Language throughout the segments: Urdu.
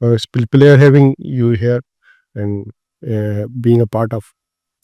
It's a pleasure having you here and being a part of।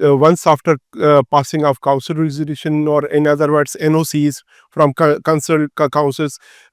once after passing of council resolution or in other words NOCs from council councils,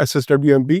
SSWMB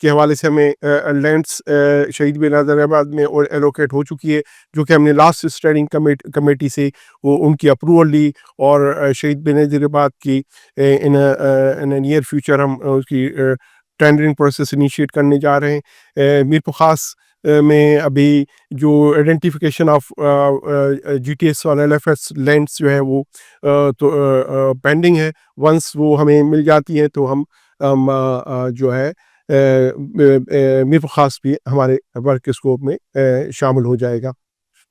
کے حوالے سے ہمیں لینڈس شہید بن نادر آباد میں ایلوکیٹ ہو چکی ہے، جو کہ ہم نے لاسٹ اسٹیئرنگ کمیٹی سے وہ ان کی اپروول لی، اور شہید بن نادر آباد کی ان نیئر فیوچر ہم اس کی ٹینڈرنگ پروسیس انیشیٹ کرنے جا رہے ہیں۔ میر خاص میں ابھی جو identification of G T S اور ایل ایف ایس لینڈس جو ہے وہ تو پینڈنگ ہے۔ ونس وہ ہمیں مل جاتی ہیں تو ہم جو ہے میر خاص بھی ہمارے ورک اسکوپ میں شامل ہو جائے گا۔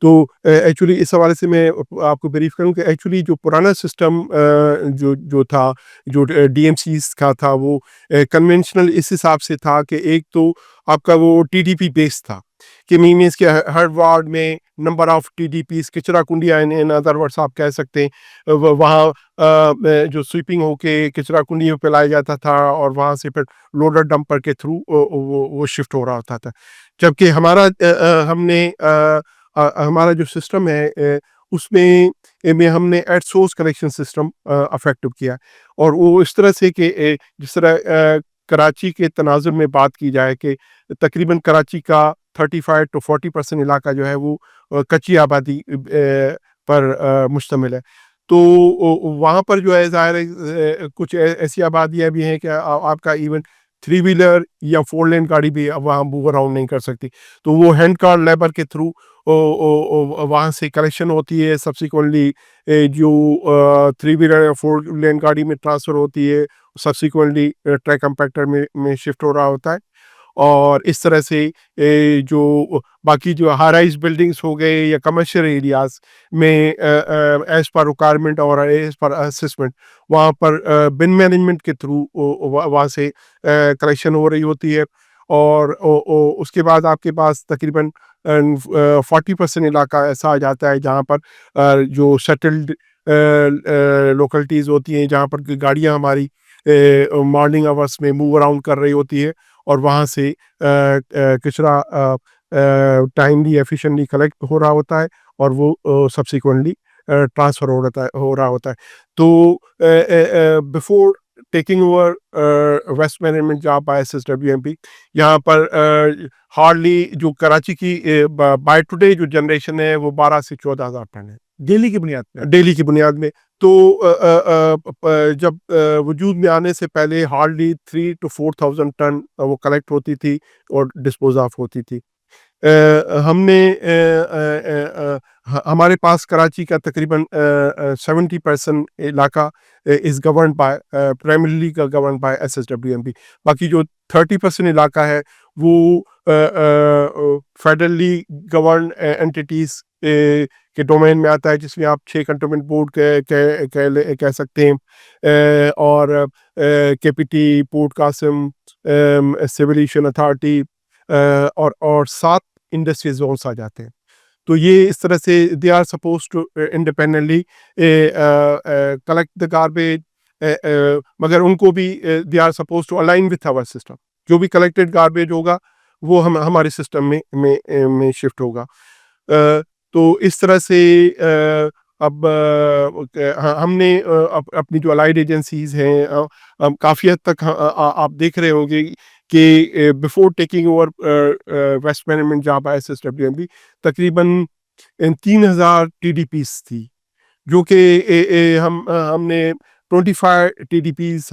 تو ایکچولی اس حوالے سے میں آپ کو بریف کروں کہ ایکچولی جو پرانا سسٹم جو تھا، جو ڈی ایم سیز کا تھا، وہ کنونشنل اس حساب سے تھا کہ ایک تو آپ کا وہ ٹی ڈی پی بیس تھا، کہ مینس کہ ہر وارڈ میں number of T D Ps, کچرا کنڈیاں ان ادر ورڈس آپ کہہ سکتے ہیں، وہاں جو سویپنگ ہو کے کچرا کنڈیوں پہ لایا جاتا تھا، اور وہاں سے پھر لوڈر ڈمپر کے تھرو وہ شفٹ ہو رہا ہوتا تھا۔ جبکہ ہمارا جو سسٹم ہے اس میں ہم نے at source collection system effective کیا، اور وہ اس طرح سے کہ جس طرح کراچی کے تناظر میں بات کی جائے کہ تقریباً کراچی کا 35 to 40% علاقہ جو ہے وہ کچی آبادی پر مشتمل ہے، تو وہاں پر جو ہے ظاہر ہے کچھ ایسی آبادیاں بھی ہیں کہ آپ کا ایون 3 ویلر یا 4 لین گاڑی بھی وہاں موو اراؤنڈ نہیں کر سکتی، تو وہ ہینڈ کارڈ لیبر کے تھرو وہاں سے کلیکشن ہوتی ہے، سبسیکوینٹلی جو 3 ویلر یا 4 لین گاڑی میں ٹرانسفر ہوتی ہے، سبسیکوینٹلی ٹریک کمپیکٹر میں شفٹ ہو رہا ہوتا ہے، اور اس طرح سے جو باقی جو ہائی رائز بلڈنگس ہو گئے یا کمرشل ایریاز میں ایز پر ریکوائرمنٹ اور ایز پر اسسمنٹ وہاں پر بن مینجمنٹ کے تھرو وہاں سے کلیکشن ہو رہی ہوتی ہے، اور اس کے بعد آپ کے پاس تقریباً 40% علاقہ ایسا آ جاتا ہے جہاں پر جو سیٹلڈ لوکلٹیز ہوتی ہیں، جہاں پر گاڑیاں ہماری مارننگ آورس میں موو اراؤنڈ کر رہی ہوتی ہے، اور وہاں سے کچرا ٹائملی ایفیشینٹلی کلیکٹ ہو رہا ہوتا ہے، اور وہ سبسیکوینٹلی ٹرانسفر ہو رہا ہوتا ہے۔ تو before taking over waste management job by S S W M P, یہاں پر ہارڈلی جو کراچی کی بائی ٹوڈے جو جنریشن ہے وہ 12 سے 14,000 ٹن ہے، ڈیلی کی بنیاد پہ۔ ڈیلی کی بنیاد میں۔ تو جب وجود میں آنے سے پہلے ہارڈلی 3 to 4,000 ٹن وہ کلیکٹ ہوتی تھی اور ڈسپوز آف ہوتی تھی۔ ہم نے ہمارے پاس کراچی کا تقریباً 70% علاقہ is governed by primarily governed by S S W M P, باقی جو 30% علاقہ ہے وہ فیڈرلی گورنڈ اینٹیٹیز کے ڈومین میں آتا ہے، جس میں آپ 6 کنٹونمنٹ بورڈ کہہ سکتے ہیں، اور K P T, port Qasim, civil aviation authority, اور 7 انڈسٹریل زونس آ جاتے ہیں۔ تو یہ اس طرح سے they are supposed to independently collect the garbage, مگر ان کو بھی they are supposed to align with our system, جو بھی کلیکٹڈ گاربیج ہوگا وہ ہمارے سسٹم میں شفٹ ہوگا۔ تو اس طرح سے اب ہم نے اپنی جو الائڈ ایجنسیز ہیں کافی حد تک آپ دیکھ رہے ہوں گے کہ before taking over waste management job S S W M B تقریباً 3,000 ٹی ڈی پیز تھی، جو کہ ہم نے 25 ٹی ڈی پیز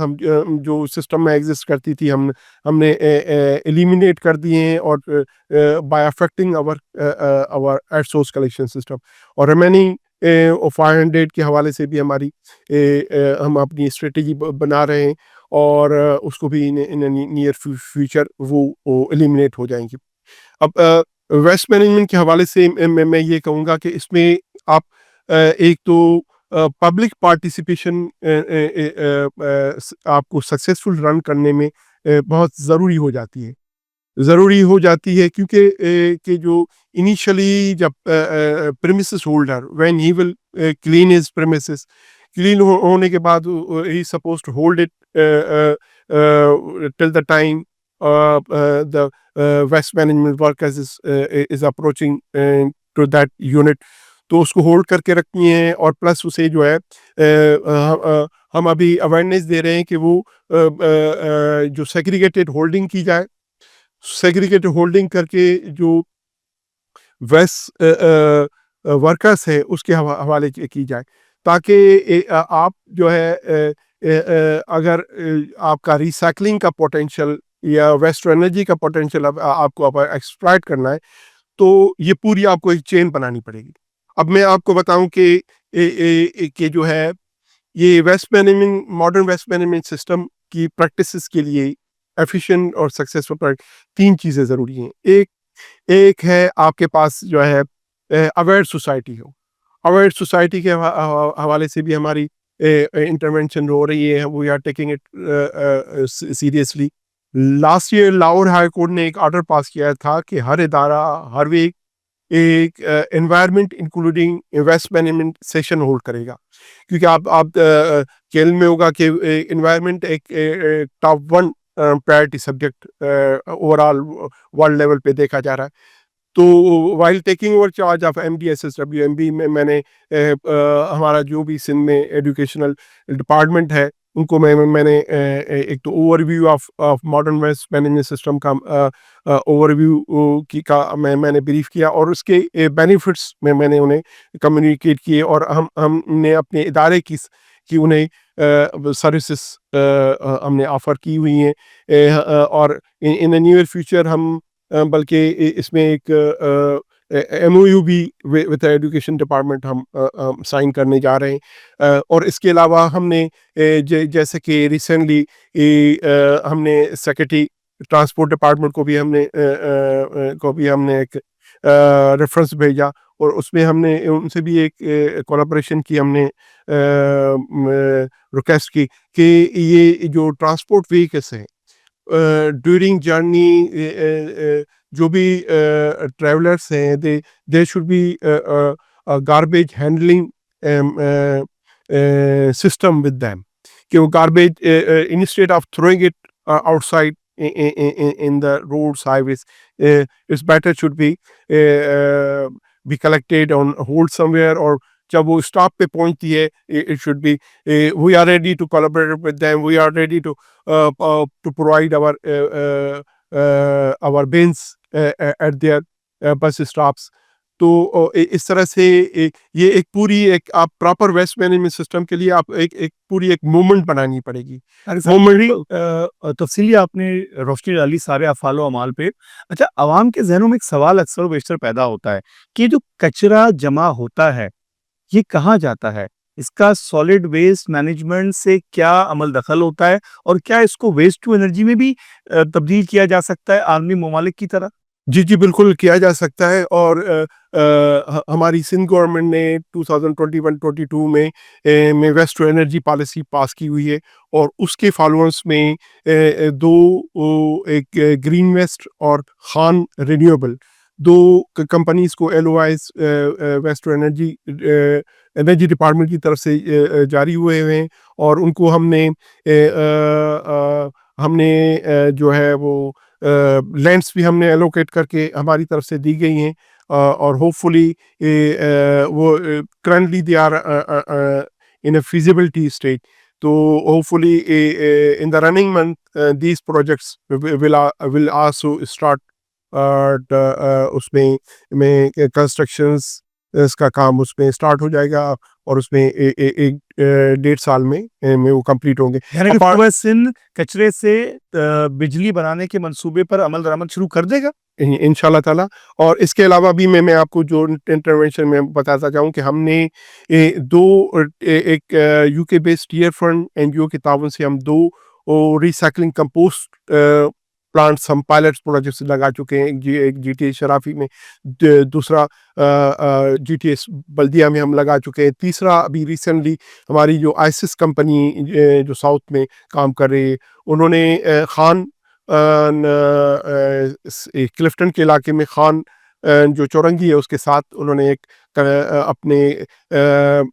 جو سسٹم میں ایگزسٹ کرتی تھی ہم نے ایلیمینیٹ کر دیے ہیں، اور by affecting our at source collection system, اور ریمیننگ 500 کے حوالے سے بھی ہم اپنی اسٹریٹجی بنا رہے ہیں، اور اس کو بھی نیئر فیوچر وہ ایلیمینیٹ ہو جائیں گی۔ اب ویسٹ مینجمنٹ کے حوالے سے میں یہ کہوں گا کہ اس میں آپ ایک تو پبلک پارٹیسپیشن آپ کو سکسیسفل رن کرنے میں بہت ضروری ہو جاتی ہے، کیونکہ کہ جو انیشلی جب premises holder when he will clean his premises, clean ہونے کے بعد he suppose to hold it till the time the West management work is approaching to that unit، تو اس کو ہولڈ کر کے رکھتی ہیں، اور پلس اسے جو ہے ہم ابھی اویئرنیس دے رہے ہیں کہ وہ جو سیگریگیٹڈ ہولڈنگ کی جائے، سیگریگیٹڈ ہولڈنگ کر کے جو ویسٹ ورکرس ہے اس کے حوالے کی جائے، تاکہ آپ جو ہے اگر آپ کا ریسائکلنگ کا پوٹینشیل یا ویسٹ انرجی کا پوٹینشیل آپ کو ایکسپلائٹ کرنا ہے، تو یہ پوری آپ کو ایک چین بنانی پڑے گی۔ اب میں آپ کو بتاؤں کہ جو ہے یہ waste management, modern waste management system کی پریکٹسز کے لیے ایفیشینٹ اور سکسیسفل 3 چیزیں ضروری ہیں۔ ایک ہے آپ کے پاس جو ہے اویئر سوسائٹی ہو۔ اویئر سوسائٹی کے حوالے سے بھی ہماری انٹرونشن ہو رہی ہے، we are taking it seriously. Last year Lahore high court نے ایک آرڈر پاس کیا تھا کہ ہر ادارہ ہر ویک ایک environment including waste management session hold کرے گا، کیونکہ آپ کے علم میں ہوگا کہ انوائرمنٹ ایک top 1 priority subject over all world level پہ دیکھا جا رہا ہے۔ تو while taking over charge of MDSSWMB میں نے ہمارا جو بھی سندھ میں ایجوکیشنل ڈپارٹمنٹ ہے ان کو میں نے ایک تو overview of modern waste management system کا اوور ویو کا میں نے بریف کیا، اور اس کے بینیفٹس میں نے انہیں کمیونیکیٹ کیے، اور ہم نے اپنے ادارے کی انہیں سروسز ہم نے آفر کی ہوئی ہیں، اور ان دا نیئر فیوچر ہم بلکہ اس میں ایک MOU بھی وتھ ایجوکیشن ڈپارٹمنٹ ہم سائن کرنے جا رہے ہیں۔ اور اس کے علاوہ ہم نے جیسے کہ ریسنٹلی ہم نے سیکرٹری ٹرانسپورٹ ڈپارٹمنٹ کو بھی ہم نے ایک ریفرنس بھیجا، اور اس میں ہم نے ان سے بھی ایک کولیبریشن کی، ہم نے ریکویسٹ کی کہ یہ جو ٹرانسپورٹ وہیکلس ہیں ڈیورنگ جرنی جو بھی ٹریولرس ہیں they should be garbage handling system with them, کہ وہ garbage instead of throwing it outside in the roads, highways, it's better should be collected on hold somewhere, اور جب وہ اسٹاپ پہ پہنچتی ہے it should be we are ready to collaborate with them, we are ready to provide our bins at their bus stops۔ تو اس طرح سے یہ ایک پوری ایک آپ پراپر ویسٹ مینجمنٹ سسٹم کے لیے آپ ایک پوری ایک موومنٹ بنانی پڑے گی۔ تفصیلی آپ نے روشنی ڈالی سارے افعال و اعمال پہ۔ اچھا، عوام کے ذہنوں میں ایک سوال اکثر و بیشتر پیدا ہوتا ہے کہ جو کچرا جمع ہوتا ہے یہ کہاں جاتا ہے؟ اس کا سالڈ ویسٹ مینجمنٹ سے کیا عمل دخل ہوتا ہے، اور کیا اس کو ویسٹ ٹو انرجی میں بھی تبدیل کیا جا سکتا ہے عالمی ممالک کی طرح؟ جی بالکل کیا جا سکتا ہے، اور ہماری سندھ گورنمنٹ نے 2021-22 میں ویسٹ ٹو انرجی پالیسی پاس کی ہوئی ہے، اور اس کے فالوورس میں ایک گرین ویسٹ اور خان رینیویبل 2 کمپنیز کو LOIs waste to energy department کی طرف سے جاری ہوئے ہیں، اور ان کو ہم نے جو ہے وہ لینڈس بھی ہم نے ایلوکیٹ کر کے ہماری طرف سے دی گئی ہیں، اور ہوپ فلی وہ currently they are in a feasibility stage, تو hopefully in the running month these projects will also start, اس میں کنسٹرکشنز اس کا کام اس میں اسٹارٹ ہو جائے گا، اور اس میں 1.5 سال میں وہ کمپلیٹ ہوں گے۔ یعنی سندھ کچرے سے بجلی بنانے کے منصوبے پر عمل درآمد شروع کر دے گا انشاءاللہ تعالیٰ۔ اور اس کے علاوہ بھی میں آپ کو جو انٹرونشن میں بتاتا چاہوں کہ ہم نے ایک UK based Tearfund NGO کے تعاون سے ہم 2 ریسائکلنگ کمپوسٹ پلانٹس ہم پائلٹ پروجیکٹس لگا چکے ہیں، ایک GTS شرافی میں، دوسرا GTS بلدیہ میں ہم لگا چکے ہیں، تیسرا ابھی ریسنٹلی ہماری جو ISIS کمپنی جو ساؤتھ میں کام کر رہی ہے انہوں نے خان کلفٹن کے علاقے میں خان جو چورنگی ہے اس کے ساتھ انہوں نے ایک اپنے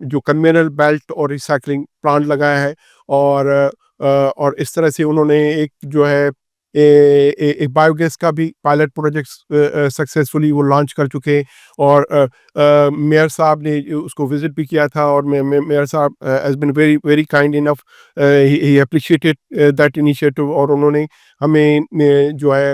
جو کنوینر بیلٹ اور ریسائکلنگ پلانٹ لگایا ہے، اور اس طرح سے انہوں نے ایک جو ہے ایک بایو گیس کا بھی پائلٹ پروجیکٹ سکسیزفلی وہ لانچ کر چکے ہیں، اور میئر صاحب نے اس کو وزٹ بھی کیا تھا، اور میئر صاحب has been very very kind enough, he appreciated that initiative, اور انہوں نے ہمیں جو ہے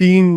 3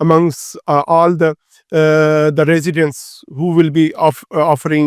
amongst all the residents who will be offering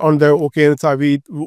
on the occasions of Eid।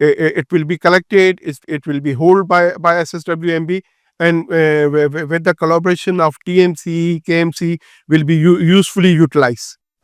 it will be collected, it will be held by SSWMB, and with the collaboration of TMC, KMC will be usefully utilized.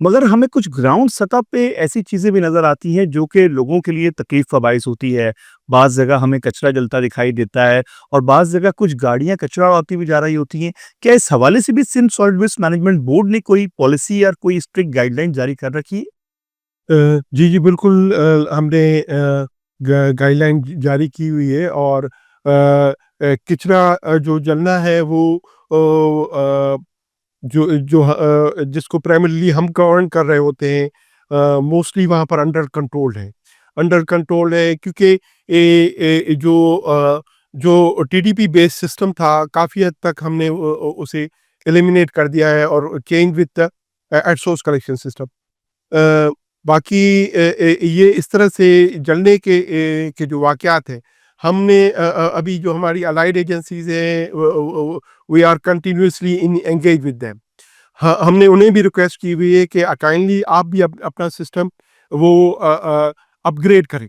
مگر ہمیں کچھ گراؤنڈ سطح پہ ایسی چیزیں بھی نظر آتی ہیں جو کہ لوگوں کے لیے تکلیف کا باعث ہوتی ہے. بعض جگہ ہمیں کچرا جلتا دکھائی دیتا ہے اور بعض جگہ کچھ گاڑیاں کچرا اڑاتی ہوئی جا رہی ہوتی ہیں. کیا اس حوالے سے بھی Sindh solid waste management board نے کوئی پالیسی یا کوئی اسٹرکٹ گائیڈ لائن جاری کر رکھی ہے؟ جی جی بالکل، ہم نے گائیڈ لائن جاری کی ہوئی ہے، اور کچرا جو جلنا ہے وہ جو جو جس کو پرائمرلی ہم گورن کر رہے ہوتے ہیں، موسٹلی وہاں پر انڈر کنٹرول ہے، کیونکہ جو T D P base system تھا کافی حد تک ہم نے اسے ایلیمینیٹ کر دیا ہے اور change with at source collection system. باقی یہ اس طرح سے جلنے کے جو واقعات ہیں، ہم نے ابھی جو ہماری الائڈ ایجنسیز ہیں we are continuously engage with them. ہم نے انہیں بھی ریکویسٹ کی ہوئی ہے کہ کائنڈلی آپ بھی اپنا سسٹم وہ اپ گریڈ کریں.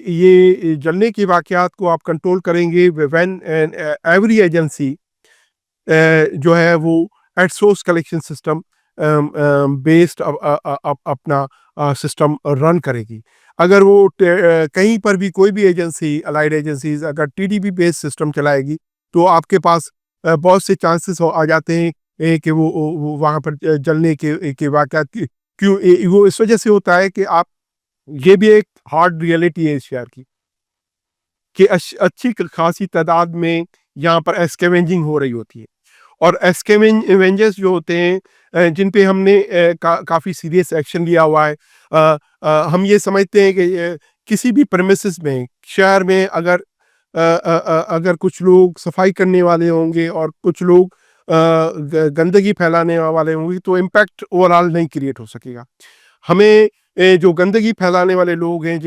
یہ جلنے کے واقعات کو آپ کنٹرول کریں گے وین ایوری ایجنسی جو ہے وہ at source collection system based اپنا سسٹم رن کرے گی. اگر وہ کہیں پر بھی کوئی بھی ایجنسی الائڈ ایجنسیز اگر T D P base system چلائے گی تو آپ کے پاس بہت سے چانسز آ جاتے ہیں کہ وہ وہاں پر جلنے کے واقعات کیوں وہ اس وجہ سے ہوتا ہے کہ آپ یہ بھی ایک ہارڈ ریئلٹی ہے اس شہر کی کہ اچھی خاصی تعداد میں یہاں پر ایسکیونجنگ ہو رہی ہوتی ہے، اور ایسکیونجرز جو ہوتے ہیں جن پہ ہم نے کافی سیریس ایکشن لیا ہوا ہے. ہم یہ سمجھتے ہیں کہ کسی بھی پریمیسز میں شہر میں اگر کچھ لوگ صفائی کرنے والے ہوں گے اور کچھ لوگ گندگی پھیلانے والے ہوں گے تو امپیکٹ اوور آل نہیں کریٹ ہو سکے گا. ہمیں جو گندگی پھیلانے والے لوگ ہیں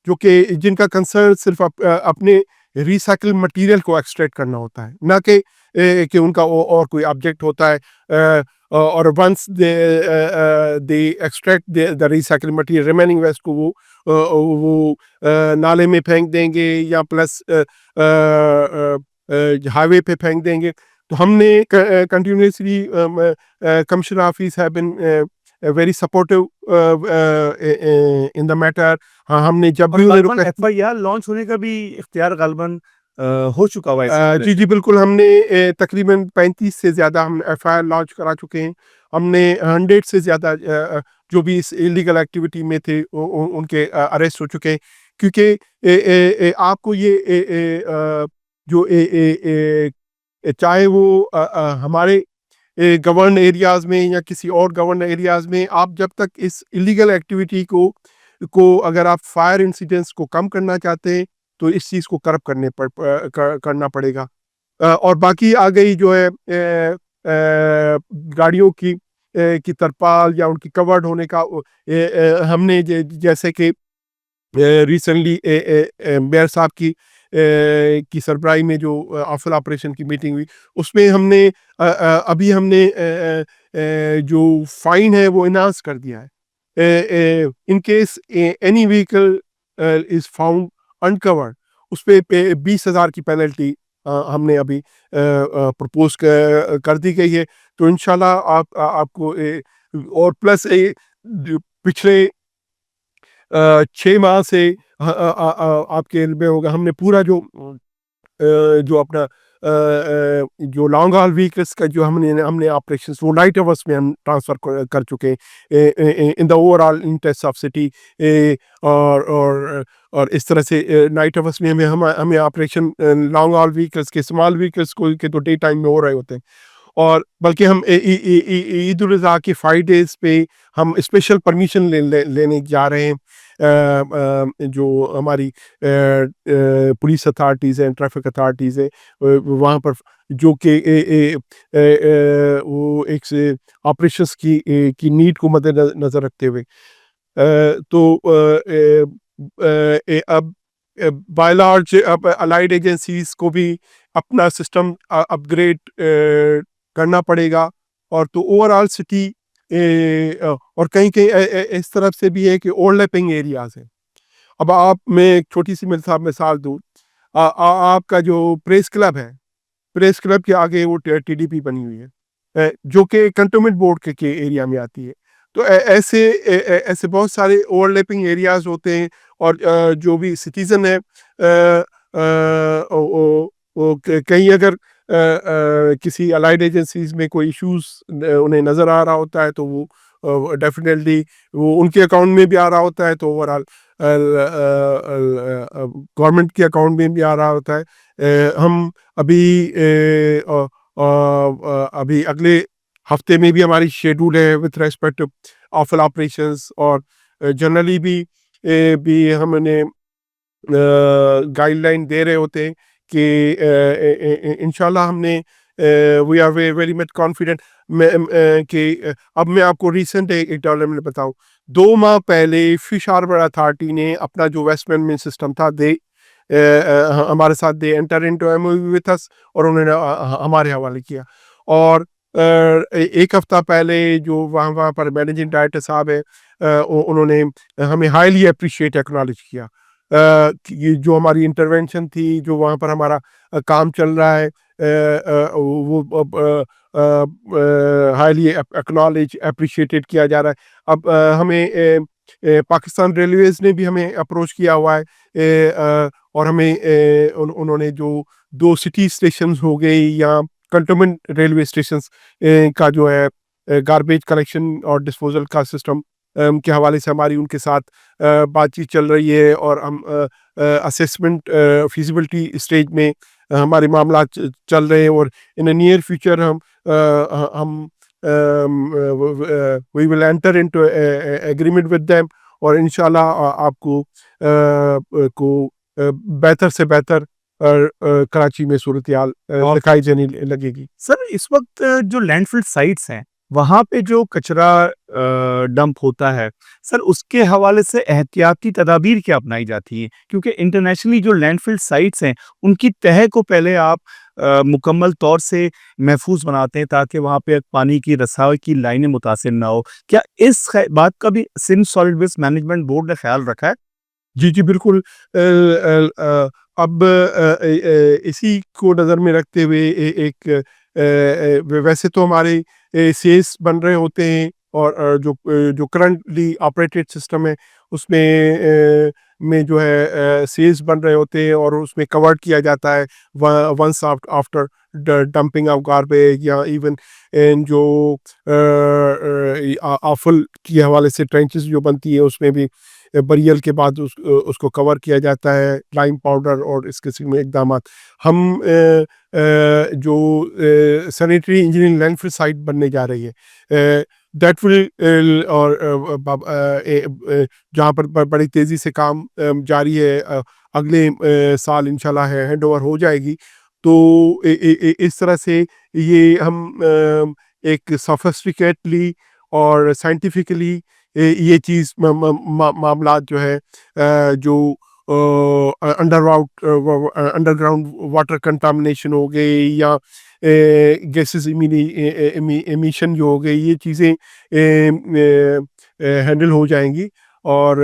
جو کہ جن کا کنسرن صرف اپنے ریسائکل مٹیریل کو ایکسٹریکٹ کرنا ہوتا ہے، نہ کہ ان کا اور کوئی آبجیکٹ ہوتا ہے، اور once they extract the recycle material remaining waste کو وہ نالے میں پھینک دیں گے یا پلس ہائی وے پہ پھینک دیں گے. تو ہم نے continuously commissioner office have been very supportive in the matter. ہم نے جب بھی ایف آئی آر لانچ ہونے کا بھی اختیار غالباً ہو چکا ہوا ہے. جی جی بالکل، ہم نے تقریباً 35 سے زیادہ ہم ایف آئی آر لانچ کرا چکے ہیں. ہم نے 100 سے زیادہ جو بھی اس انلیگل ایکٹیویٹی میں تھے ان کے اریسٹ ہو چکے ہیں. کیونکہ آپ کو یہ جو چاہے وہ ہمارے گورن ایریاز میں یا کسی اور گورن ایریاز میں، آپ جب تک اس انلیگل ایکٹیویٹی کو اگر آپ فائر انسیڈنٹس کو کم کرنا چاہتے ہیں تو اس چیز کو کرب کرنا پڑے گا. اور باقی آ گئی جو ہے گاڑیوں کی ترپال یا ان کی کورڈ ہونے کا، ہم نے جیسے کہ ریسنٹلی میئر صاحب کی سربراہی میں جو آفل آپریشن کی میٹنگ ہوئی، اس میں ہم نے ابھی ہم نے جو فائن ہے وہ انہانس کر دیا ہے. In case any vehicle is found uncovered, اس پہ 20,000 کی پینلٹی ہم نے ابھی پرپوز کر دی گئی ہے. تو انشاءاللہ آپ کو اور پلس پچھلے 6 ماہ سے آپ کے علم میں ہوگا ہم نے پورا جو اپنا جو لانگ ہال وہیکلس کا جو ہم نے آپریشنس وہ نائٹ آورس میں ہم ٹرانسفر کر چکے ہیں in the overall interest of city. اور اس طرح سے نائٹ آورس میں ہمیں آپریشن لانگ ہال وہیکلس کے اسمال وہیکلس کو کے تو ڈے ٹائم میں ہو رہے ہوتے ہیں. اور بلکہ ہم عید الاضحیٰ کے 5 days پہ ہم اسپیشل پرمیشن لینے جا رہے ہیں. جو ہماری پولیس اتھارٹیز ہیں، ٹریفک اتھارٹیز ہیں، وہاں پر جو کہ وہ ایک آپریشنس کی نیڈ کو مد نظر رکھتے ہوئے تو اب بائی لارج اب الائڈ ایجنسیز کو بھی اپنا سسٹم اپ گریڈ کرنا پڑے گا. اور تو اوور آل سٹی اور کہیں اس طرف سے بھی ہے کہ اوور لیپنگ ایریاز ہیں. اب میں ایک چھوٹی سی مثال دوں، آپ کا جو پریس کلب ہے، پریس کلب کے آگے وہ ٹی ڈی پی بنی ہوئی ہے. جو کہ کنٹونمنٹ بورڈ کے ایریا میں آتی ہے. تو ایسے بہت سارے اوور لیپنگ ایریاز ہوتے ہیں, اور جو بھی سٹیزن ہے کہیں اگر کسی الائڈ ایجنسیز میں کوئی ایشوز انہیں نظر آ رہا ہوتا ہے تو وہ ڈیفینیٹلی وہ ان کے اکاؤنٹ میں بھی آ رہا ہوتا ہے, تو اوور آل گورنمنٹ کے اکاؤنٹ میں بھی آ رہا ہوتا ہے. ہم ابھی اگلے ہفتے میں بھی ہماری شیڈول ہے وتھ ریسپیکٹ آفل آپریشنس, اور جنرلی بھی ہم نے گائیڈ لائن دے رہے ہوتے ہیں کہ انشاءاللہ ہم نے we are very much confident کہ اب میں آپ کو ریسنٹ ایک ڈیولپمنٹ بتاؤں. 2 ماہ پہلے فش ہاربر اتھارٹی نے اپنا جو ویسٹ مینجمنٹ سسٹم تھا ہمارے ساتھ they enter into M O U with us, اور انہوں نے ہمارے حوالے کیا. اور ایک ہفتہ پہلے جو وہاں پر مینیجنگ ڈائریکٹر صاحب ہیں انہوں نے ہمیں ہائیلی اپریشیٹ ایکنالج کیا. یہ جو ہماری انٹرونشن تھی, جو وہاں پر ہمارا کام چل رہا ہے, وہ ہائیلی ایکنالج اپریشیٹڈ کیا جا رہا ہے. اب ہمیں پاکستان ریلویز نے بھی ہمیں اپروچ کیا ہوا ہے, اور ہمیں انہوں نے جو 2 سٹی اسٹیشنز ہو گئے یا کنٹونمنٹ ریلوے اسٹیشنز کا جو ہے گاربیج کلیکشن اور ڈسپوزل کا سسٹم کے حوالے سے ہماری ان کے ساتھ بات چیت چل رہی ہے, اور ہم اسیسمنٹ فیزیبلٹی اسٹیج میں ہمارے معاملات چل رہے ہیں, اور ان اے نیئر فیوچر ہم we will enter into agreement with them, اور انشاءاللہ آپ کو بہتر سے بہتر کراچی میں صورتحال دکھائی جانے لگے گی. سر اس وقت جو لینڈ فل سائٹس ہیں وہاں پہ جو کچرا ڈمپ ہوتا ہے سر, اس کے حوالے سے احتیاطی تدابیر کیا اپنائی جاتی ہیں؟ کیونکہ انٹرنیشنلی جو لینڈ فل سائٹس ہیں ان کی تہہ کو پہلے آپ مکمل طور سے محفوظ بناتے ہیں تاکہ وہاں پہ پانی کی رسائی کی لائنیں متاثر نہ ہو. کیا اس بات کا بھی Sindh solid waste management board نے خیال رکھا ہے؟ جی بالکل. اب اسی کو نظر میں رکھتے ہوئے ایک ویسے تو ہمارے سیز بن رہے ہوتے ہیں, اور جو کرنٹلی آپریٹڈ سسٹم ہے اس میں جو ہے سیز بن رہے ہوتے ہیں, اور اس میں کورڈ کیا جاتا ہے once after dumping of garbage, یا ایون جو آفل کے حوالے سے ٹرینچز جو بنتی ہے اس میں بھی بریل کے بعد اس کو کور کیا جاتا ہے لائم پاؤڈر اور اس قسم میں اقدامات. ہم جو سینیٹری انجینئرنگ لینڈ فل سائٹ بننے جا رہی ہے دیٹ ول, اور جہاں پر بڑی تیزی سے کام جاری ہے, اگلے سال انشاءاللہ ہینڈ اوور ہو جائے گی. تو اس طرح سے یہ ہم ایک سافسٹیکیٹلی اور سائنٹیفکلی یہ چیز معاملات جو ہے جو انڈر گراؤنڈ واٹر کنٹامنیشن ہو گئی یا گیسز ایمیشن جو ہو گئی, یہ چیزیں ہینڈل ہو جائیں گی. اور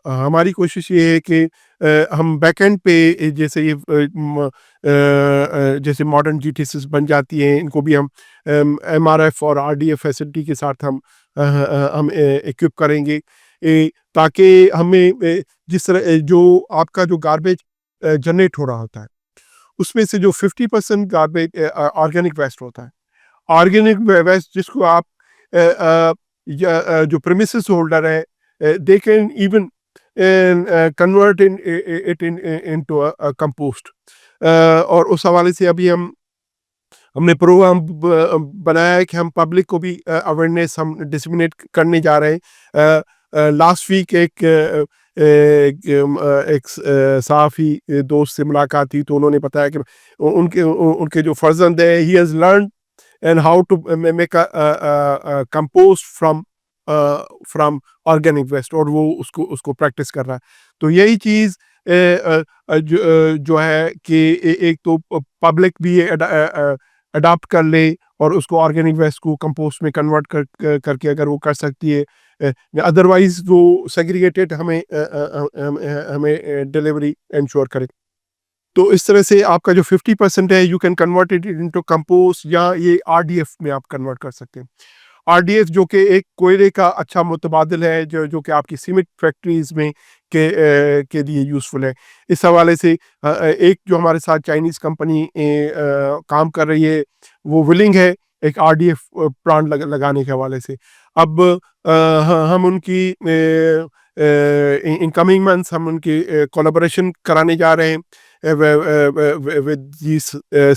ہماری کوشش یہ ہے کہ ہم بیک اینڈ پہ جیسے ماڈرن جی ٹی سیز بن جاتی ہیں, ان کو بھی ہم ایم آر ایف اور آر ڈی ایف فیسلٹی کے ساتھ ہم ایکوپ کریں گے, تاکہ ہمیں جس طرح جو آپ کا جو گاربیج جنریٹ ہو رہا ہوتا ہے اس میں سے جو 50% گاربیج آرگینک ویسٹ ہوتا ہے, آرگینک ویسٹ جس کو آپ جو پریمیسز ہولڈر ہے they can even convert it into a compost. اور اس حوالے سے ابھی ہم نے پروگرام بنایا ہے کہ ہم پبلک کو بھی اویئرنیس ہم ڈسمینیٹ کرنے جا رہے ہیں. لاسٹ ویک ایک صحافی دوست سے ملاقات تھی, تو انہوں نے بتایا کہ ان کے جو فرزند ہے he has learned and how to make a compost from organic waste, اور وہ اس کو پریکٹس کر رہا ہے. تو یہی چیز جو ہے کہ ایک تو پبلک بھی اڈاپٹ کر لے اور اس کو آرگینک ویسٹ کو کمپوسٹ میں کنورٹ کر کے اگر وہ کر سکتی ہے, ادروائز وہ سیگریگیٹڈ ہمیں ڈلیوری انشور کرے. تو اس طرح سے آپ کا جو 50% ہے you can convert it into compost, یا یہ RDF میں آپ کنورٹ کر سکتے ہیں. RDF جو کہ ایک کوئلے کا اچھا متبادل ہے, جو کہ آپ کی سیمنٹ فیکٹریز میں کے لیے یوزفل ہے. اس حوالے سے ایک جو ہمارے ساتھ چائنیز کمپنی کام کر رہی ہے وہ ولنگ ہے ایک RDF پلانٹ لگانے کے حوالے سے. اب ہم ان کی ان کمنگ منتھس ہم ان کی کولابریشن کرانے جا رہے ہیں ود دیس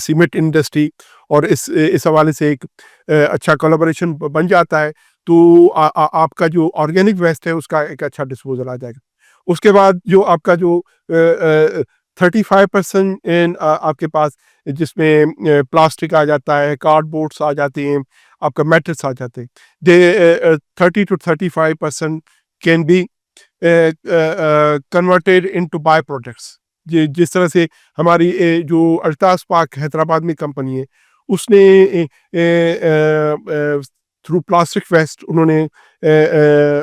سیمنٹ انڈسٹری, اور اس حوالے سے ایک اچھا کولابریشن بن جاتا ہے تو آپ کا جو آرگینک ویسٹ ہے اس کا ایک اچھا ڈسپوزل آ جائے گا. اس کے بعد جو آپ کا جو 35% آپ کے پاس جس میں پلاسٹک آ جاتا ہے, کارڈ بورڈس آ جاتے ہیں, آپ کا میٹلس آ جاتے ہیں, 30 to 35% can be converted into by products. جس طرح سے ہماری جو الطاف پاک حیدرآباد میں کمپنی ہے اس نے تھرو پلاسٹک ویسٹ انہوں نے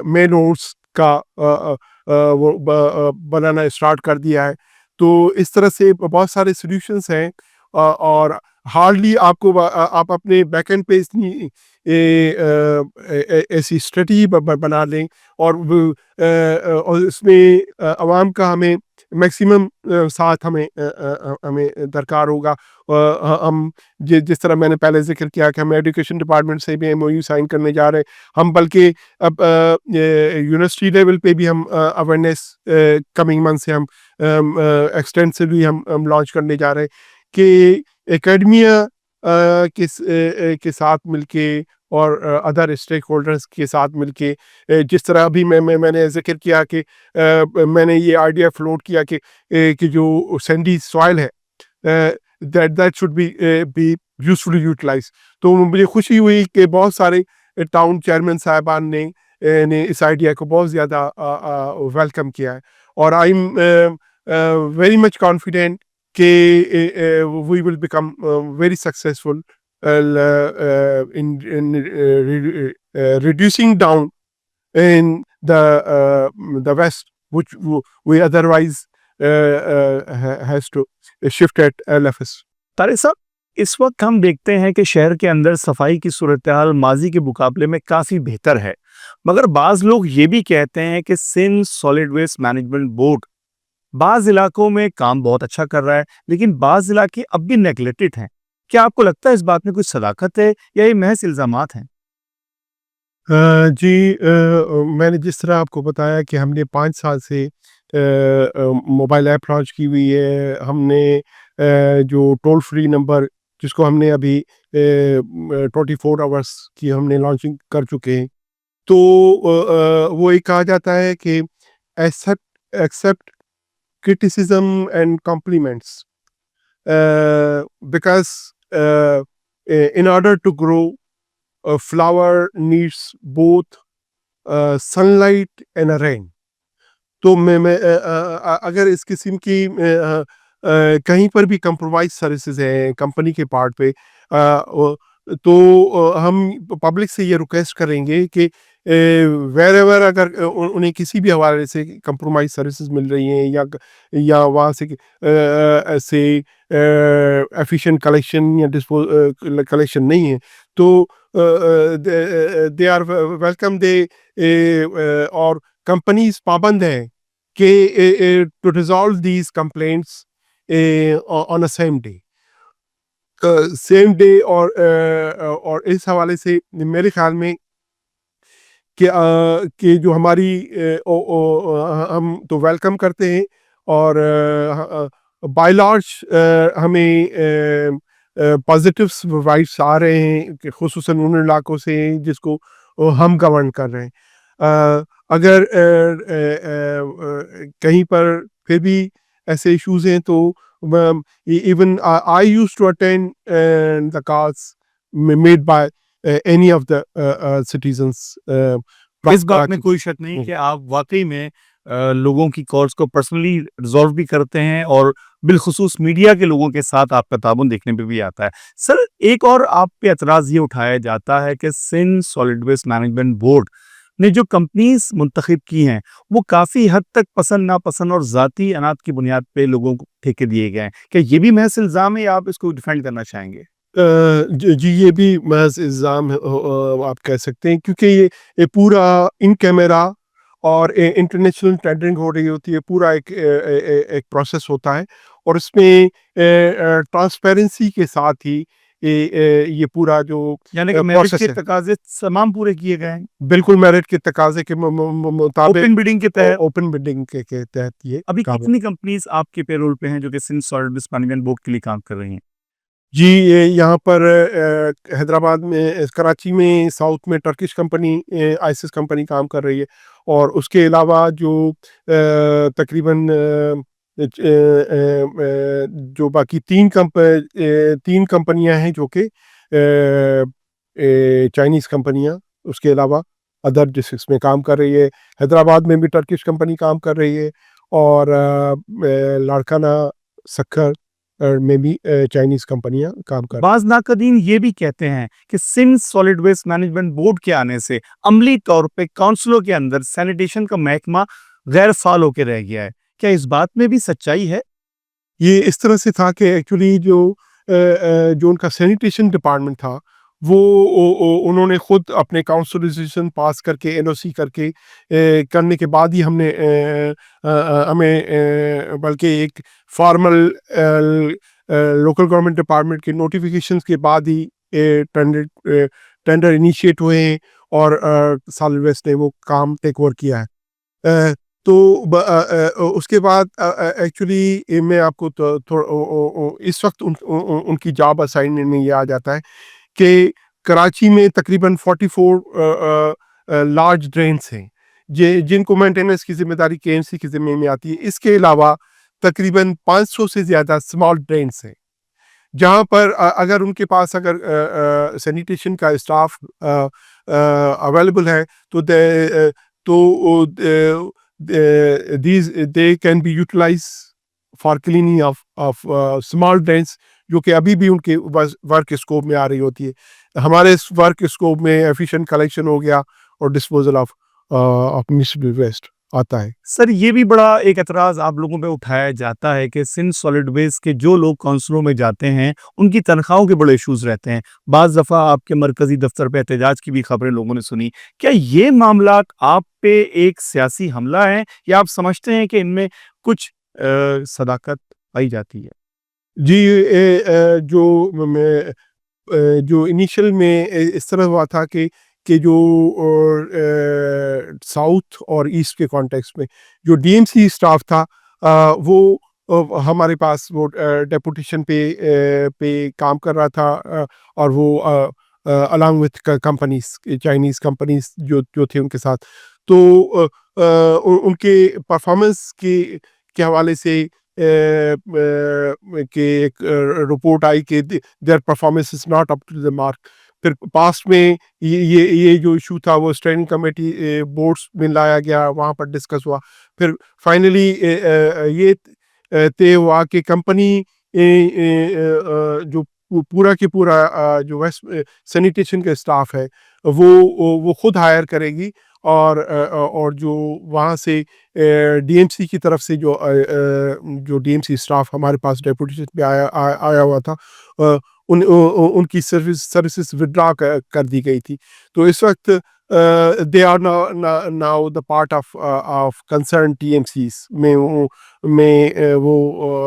مین ہورس کا وہ بنانا اسٹارٹ کر دیا ہے. تو اس طرح سے بہت سارے سولوشنس ہیں, اور ہارڈلی آپ اپنے بیک اینڈ پہ اتنی ایسی اسٹریٹجی بنا لیں, اور اس میں عوام کا ہمیں میکسیمم ساتھ ہمیں درکار ہوگا. ہم جس طرح میں نے پہلے ذکر کیا کہ ہم ایجوکیشن ڈپارٹمنٹ سے بھی MOU سائن کرنے جا رہے ہیں, ہم بلکہ اب یونیورسٹی لیول پہ بھی ہم اویئرنیس کمنگ منتھ سے ہم ایکسٹینسولی ہم لانچ کرنے جا رہے ہیں کہ اکیڈمیا کے ساتھ مل کے اور ادر اسٹیک ہولڈرز کے ساتھ مل کے, جس طرح ابھی میں نے ذکر کیا کہ میں نے یہ آئیڈیا فلوٹ کیا کہ جو سینڈی سوائل ہے دیٹ شوڈ بی یوزفلی یوٹیلائز. تو مجھے خوشی ہوئی کہ بہت سارے ٹاؤن چیئرمین صاحبان نے اس آئیڈیا کو بہت زیادہ ویلکم کیا ہے, اور I am very much confident کہ we will become very successful in reducing down in the West, which we otherwise has to shift at LFS. Tariq صاحب, اس وقت ہم دیکھتے ہیں کہ شہر کے اندر صفائی کی صورتحال ماضی کے مقابلے میں کافی بہتر ہے, مگر بعض لوگ یہ بھی کہتے ہیں کہ Sindh solid waste management board بعض علاقوں میں کام بہت اچھا کر رہا ہے لیکن بعض علاقے اب بھی نیگلیکٹڈ ہیں. کیا آپ کو لگتا ہے اس بات میں کوئی صداقت ہے یا یہ محض الزامات ہیں؟ جی, میں نے جس طرح آپ کو بتایا کہ ہم نے 5 سال سے موبائل ایپ لانچ کی ہوئی ہے, ہم نے جو ٹول فری نمبر جس کو ہم نے ابھی 24 آورس کی ہم نے لانچنگ کر چکے ہیں, تو وہ ایک کہا جاتا ہے کہ accept criticism and compliments, because in order to grow a flower needs both sunlight and a rain. تو میں اگر اس قسم کی کہیں پر بھی کمپرومائز سروسز ہیں کمپنی کے پارٹ پہ, تو ہم پبلک سے یہ ریکویسٹ کریں گے کہ ویر ایور اگر انہیں کسی بھی حوالے سے کمپرومائز سروسز مل رہی ہیں یا وہاں سے ایفیشینٹ کلیکشن یا کلیکشن نہیں ہے, تو دے آر ویلکم. اور کمپنیز پابند ہیں کہ to resolve these complaints on a same day, اور اس حوالے سے میرے خیال میں کہ جو ہماری ہم تو ویلکم کرتے ہیں, اور بائی لارج ہمیں پازیٹیوس وائبس آ رہے ہیں کہ خصوصاً ان علاقوں سے جس کو ہم گورن کر رہے ہیں. اگر کہیں پر پھر بھی ایسے ایشوز ہیں تو even I use to attend the calls made by any of the citizens. اس بات میں کوئی شک نہیں کہ آپ واقعی میں لوگوں کی کالز کو پرسنلی ریزالو بھی کرتے ہیں, اور بالخصوص میڈیا کے لوگوں کے ساتھ آپ کا تعاون دیکھنے پہ بھی آتا ہے. سر, ایک اور آپ پہ اعتراض یہ اٹھایا جاتا ہے کہ Sindh solid waste management board نے جو کمپنیز منتخب کی ہیں وہ کافی حد تک پسند ناپسند اور ذاتی عناد کی بنیاد پہ لوگوں کو ٹھیکے دیے گئے ہیں. کیا یہ بھی محض الزام ہے یا آپ اس کو ڈیفینڈ کرنا چاہیں گے؟ جی یہ بھی محض الزام آپ کہہ سکتے ہیں، کیونکہ یہ پورا ان کیمرا اور انٹرنیشنل ٹینڈرنگ ہو رہی ہوتی ہے، پورا ایک پروسیس ہوتا ہے، اور اس میں ٹرانسپیرنسی کے ساتھ ہی یہ پورا جو یعنی کہ میرٹ پروسیس کے ہے تقاضے تمام پورے کیے گئے ہیں بالکل میرٹ کے تقاضے کے مطابق اوپن بڈنگ کے تحت. اوپن بڈنگ کے تحت یہ ابھی کام ہے. کتنی کمپنیز آپ کے پے رول پہ ہیں جو کہ Sindh solid waste management board کے لیے کام کر رہی ہیں؟ جی یہاں پر حیدرآباد میں، کراچی میں، ساؤتھ میں ٹرکش کمپنی آئسس کمپنی کام کر رہی ہے، اور اس کے علاوہ جو تقریباً جو باقی تین کمپنیاں ہیں جو کہ چائنیز کمپنیاں، اس کے علاوہ ادر ڈسٹرکٹس میں کام کر رہی ہے. حیدرآباد میں بھی ٹرکش کمپنی کام کر رہی ہے، اور لاڑکانہ سکھر میں بھی چائنیز کمپنیاں کام کر رہی ہیں. بعض ناقدین یہ بھی کہتے ہیں کہ Sindh solid waste management board کے آنے سے عملی طور پہ کونسلوں کے اندر سینیٹیشن کا محکمہ غیر فعال ہو کے رہ گیا ہے. کیا اس بات میں بھی سچائی ہے؟ یہ اس طرح سے تھا کہ ایکچولی جو ان کا سینیٹیشن ڈپارٹمنٹ تھا، وہ انہوں نے خود اپنے کاؤنسلائزیشن پاس کر کے، این او سی کر کے کرنے کے بعد ہی ہمیں بلکہ ایک فارمل لوکل گورنمنٹ ڈپارٹمنٹ کے نوٹیفیکیشنز کے بعد ہی ٹینڈر انیشیٹ ہوئے ہیں، اور سالڈ ویسٹ نے وہ کام ٹیک اوور کیا ہے. تو اس کے بعد ایکچولی میں آپ کو اس وقت ان کی جاب اسائنمنٹ میں یہ آ جاتا ہے کہ کراچی میں تقریباً 44 لارج ڈرینس ہیں جن کو مینٹیننس کی ذمہ داری کے ایم سی کی ذمہ میں آتی ہے. اس کے علاوہ تقریباً 500 سے زیادہ اسمال ڈرینس ہیں، جہاں پر اگر ان کے پاس سینیٹیشن کا اسٹاف اویلیبل ہے تو they can be utilized for cleaning of small drains، جو کہ ابھی بھی ان کے ورک اسکوپ میں آ رہی ہوتی ہے. ہمارے ورک اسکوپ میں ایفیشینٹ کلیکشن ہو گیا اور ڈسپوزل آف میونسپل ویسٹ آتا ہے. سر یہ بھی بڑا ایک اعتراض آپ لوگوں پہ اٹھایا جاتا ہے کہ سندھ سالڈ ویسٹ کے جو لوگ کونسلوں میں جاتے ہیں ان کی تنخواہوں کے بڑے ایشوز رہتے ہیں. بعض دفعہ آپ کے مرکزی دفتر پہ احتجاج کی بھی خبریں لوگوں نے سنی. کیا یہ معاملات آپ پہ ایک سیاسی حملہ ہے یا آپ سمجھتے ہیں کہ ان میں کچھ صداقت پائی جاتی ہے؟ جی جو انیشل میں اس طرح ہوا تھا کہ جو ساؤتھ اور ایسٹ کے کانٹیکس میں جو ڈی ایم سی اسٹاف تھا، وہ ہمارے پاس وہ ڈیپوٹیشن پہ کام کر رہا تھا، اور وہ along with companies, Chinese companies جو تھے ان کے ساتھ. تو ان کے پرفارمنس کے حوالے سے کہ ایک رپورٹ آئی کہ their performance is not up to the mark. پھر پاسٹ میں یہ جو ایشو تھا وہ اسٹینڈنگ کمیٹی بورڈس میں لایا گیا، وہاں پر ڈسکس ہوا. پھر فائنلی یہ طے ہوا کہ کمپنی جو پورا کے پورا جو سینیٹیشن کا اسٹاف ہے وہ خود ہائر کرے گی، اور جو وہاں سے ڈی ایم سی کی طرف سے جو ڈی ایم سی اسٹاف ہمارے پاس ڈیپوٹیشن پہ آیا ہوا تھا، ان کی سروسز ودرا کر دی گئی تھی. تو اس وقت they are now the part of concern T M Cs میں وہ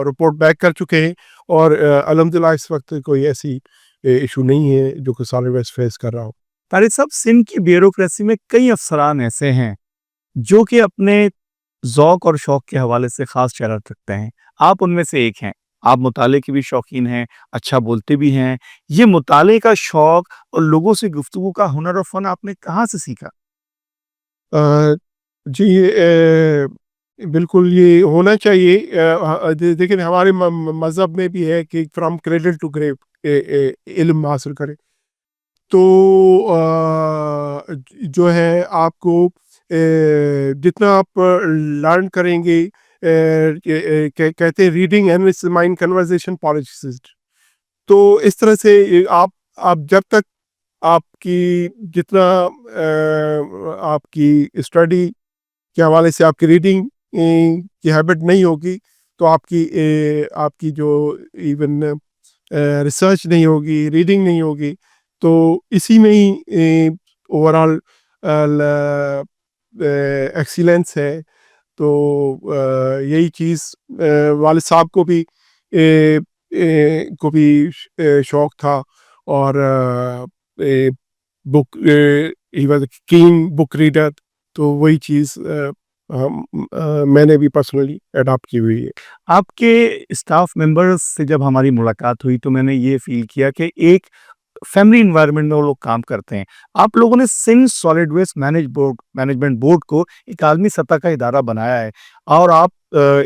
رپورٹ بیک کر چکے ہیں، اور الحمدللہ اس وقت کوئی ایسی ایشو نہیں ہے جو کہ سالڈ ویسٹ فیس کر رہا ہو. طارق صاحب، سندھ کی بیوروکریسی میں کئی افسران ایسے ہیں جو کہ اپنے ذوق اور شوق کے حوالے سے خاص شہرت رکھتے ہیں. آپ ان میں سے ایک ہیں. آپ مطالعے کے بھی شوقین ہیں، اچھا بولتے بھی ہیں. یہ مطالعے کا شوق اور لوگوں سے گفتگو کا ہنر اور فن آپ نے کہاں سے سیکھا؟ جی بالکل یہ ہونا چاہیے. دیکھیں ہمارے مذہب میں بھی ہے کہ فرام کریڈل ٹو گریو علم حاصل کرے. تو جو ہے آپ کو جتنا آپ لرن کریں گے، کہتے ہیں ریڈنگ اینلس مائنڈ کنورزیشن پالیسسٹ. تو اس طرح سے آپ جب تک آپ کی جتنا آپ کی اسٹڈی کے حوالے سے آپ کی ریڈنگ کی ہیبٹ نہیں ہوگی تو آپ کی جو ایون ریسرچ نہیں ہوگی، ریڈنگ نہیں ہوگی، تو اسی میں ہی اوور آل ایکسیلنس ہے. تو یہی چیز والد صاحب کو بھی شوق تھا، اور book he was keen book reader. تو وہی چیز میں نے بھی پرسنلی اڈاپٹ کی ہوئی ہے. آپ کے اسٹاف ممبرس سے جب ہماری ملاقات ہوئی تو میں نے یہ فیل کیا کہ ایک فیملی انوائرمنٹ میں وہ لوگ کام کرتے ہیں. آپ لوگوں نے Sindh solid waste management board کو ایک عالمی سطح کا ادارہ بنایا ہے، اور آپ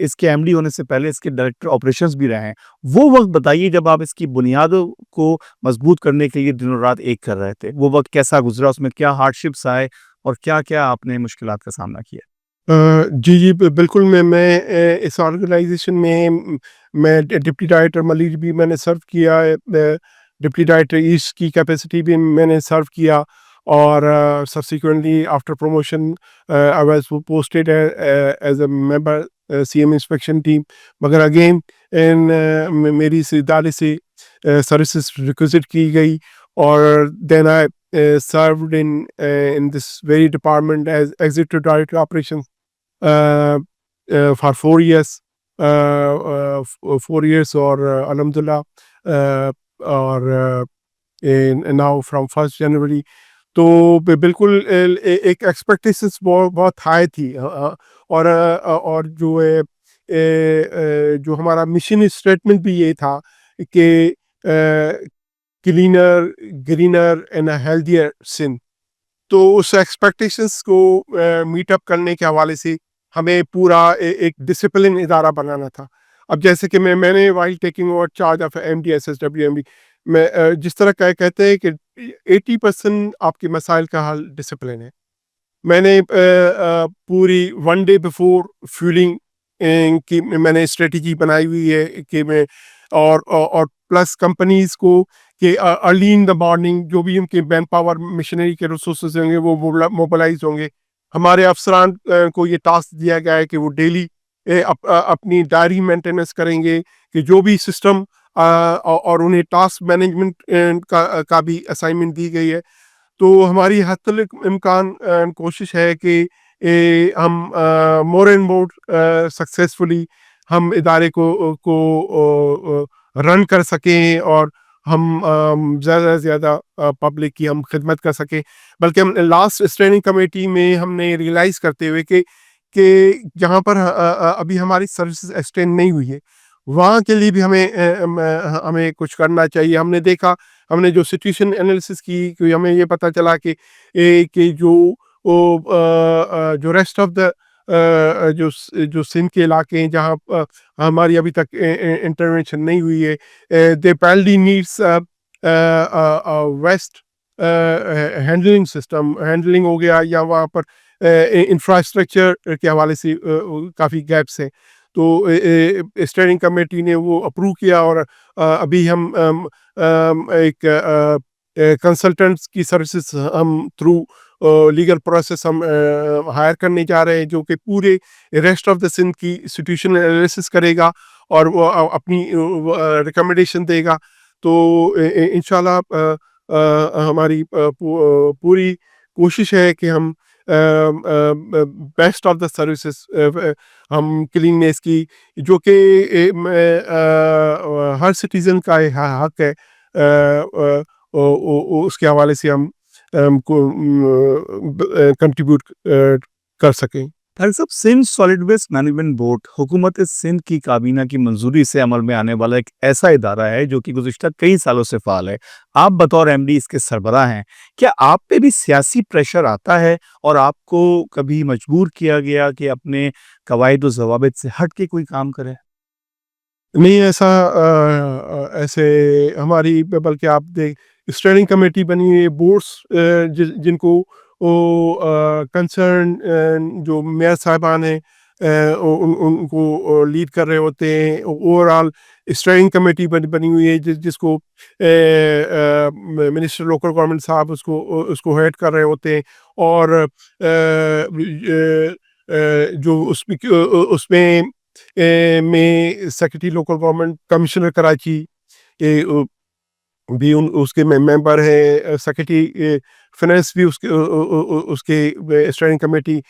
اس کے ایم ڈی ہونے سے پہلے اس کے ڈائریکٹر آپریشنز بھی رہے ہیں. وہ وقت بتائیے جب آپ اس کی بنیادوں کو مضبوط کرنے کے لیے دنوں رات ایک کر رہے تھے. وہ وقت کیسا گزرا؟ اس میں کیا ہارڈ شپس آئے اور کیا کیا آپ نے مشکلات کا سامنا کیا؟ جی بالکل. میں اس آرگنائزیشن میں ڈپٹی ڈائریکٹر ملیج بھی میں نے سرو کیا ہے، ڈپٹی ڈائریکٹر ایسٹ کی کیپیسٹی بھی میں نے سرو کیا، اور subsequently after promotion I was posted as a member C M inspection team. مگر اگین میری اس ادارے سے سروسز ریکوزٹ کی گئی، اور then I served in this very department as executive director operation for 4 years. 4 years, اور الحمدللہ اور ناؤ فرام 1 جنوری. تو بالکل ایک ایکسپیکٹیشنس بہت ہائی تھی، اور جو ہے جو ہمارا مشن اسٹیٹمنٹ بھی یہ تھا کہ cleaner, greener and healthier Sindh. تو اس ایکسپیکٹیشنس کو میٹ اپ کرنے کے حوالے سے ہمیں پورا ایک ڈسپلن ادارہ بنانا تھا. اب جیسے کہ میں نے while taking over charge of M D S S W M D, میں جس طرح کہتے ہیں کہ 80% آپ کے مسائل کا حل ڈسپلن ہے. میں نے پوری 1 day بفور فیولنگ کی میں نے اسٹریٹجی بنائی ہوئی ہے کہ میں اور پلس کمپنیز کو کہ ارلی ان دا مارننگ جو بھی ان کے مین پاور مشنری کے ریسورسز ہوں گے وہ موبلائز ہوں گے. ہمارے افسران کو یہ ٹاسک دیا گیا ہے کہ وہ ڈیلی اپنی ڈائری مینٹیننس کریں گے، کہ جو بھی سسٹم اور انہیں ٹاسک مینجمنٹ کا بھی اسائنمنٹ دی گئی ہے. تو ہماری حد الامکان کوشش ہے کہ ہم مور اینڈ مور سکسیزفلی ہم ادارے کو رن کر سکیں، اور ہم زیادہ سے زیادہ پبلک کی ہم خدمت کر سکیں. بلکہ ہم لاسٹ اسٹینڈنگ کمیٹی میں ہم نے ریئلائز کرتے ہوئے کہ جہاں پر ابھی ہماری سروسز ایکسٹینڈ نہیں ہوئی ہے وہاں کے لیے بھی ہمیں کچھ کرنا چاہیے. ہم نے دیکھا، ہم نے جو سچویشن انالیسس کی کہ ہمیں یہ پتہ چلا کہ جو ریسٹ آف دا جو سندھ کے علاقے ہیں جہاں ہماری ابھی تک انٹرونشن نہیں ہوئی ہے، they badly needs waste handling system handling ہو گیا، یا وہاں پر انفراسٹرکچر کے حوالے سے کافی گیپس ہیں. تو اسٹیئرنگ کمیٹی نے وہ اپروو کیا، اور ابھی ہم ایک کنسلٹنٹس کی سروسز ہم تھرو لیگل پروسیس ہم ہائر کرنے جا رہے ہیں، جو کہ پورے ریسٹ آف دا سندھ کی سچویشن انالیسس کرے گا اور وہ اپنی ریکمنڈیشن دے گا. تو انشاءاللہ ہماری پوری کوشش ہے کہ ہم بیسٹ آف دا سروسز ہم کلیننس کی، جو کہ ہر سٹیزن کا حق ہے، اس کے حوالے سے ہم کنٹریبیوٹ کر سکیں. طاہر صاحب، Sindh solid waste management board حکومت سندھ کی کابینہ کی منظوری سے عمل میں آنے والا ایک ایسا ادارہ ہے جو کہ گزشتہ کئی سالوں سے فعال ہے. آپ بطور ایم ڈی اس کے سربراہ ہیں. کیا آپ پہ بھی سیاسی پریشر آتا ہے اور آپ کو کبھی مجبور کیا گیا کہ اپنے قواعد و ضوابط سے ہٹ کے کوئی کام کرے؟ نہیں، ایسے ہماری بلکہ آپ دیکھ اسٹیئرنگ کمیٹی بنی ہوئی بورڈس جن کو کنسرن جو میئر صاحبان ہیں ان کو لیڈ کر رہے ہوتے ہیں. اوور آل اسٹیئرنگ کمیٹی بنی ہوئی ہے جس کو منسٹر لوکل گورنمنٹ صاحب اس کو ہیڈ کر رہے ہوتے ہیں. اور جو اس میں secretary local government commissioner Karachi بھی اس کے ممبر ہیں. سیکرٹری فنانس بھی اس کے اسٹیئرنگ کمیٹی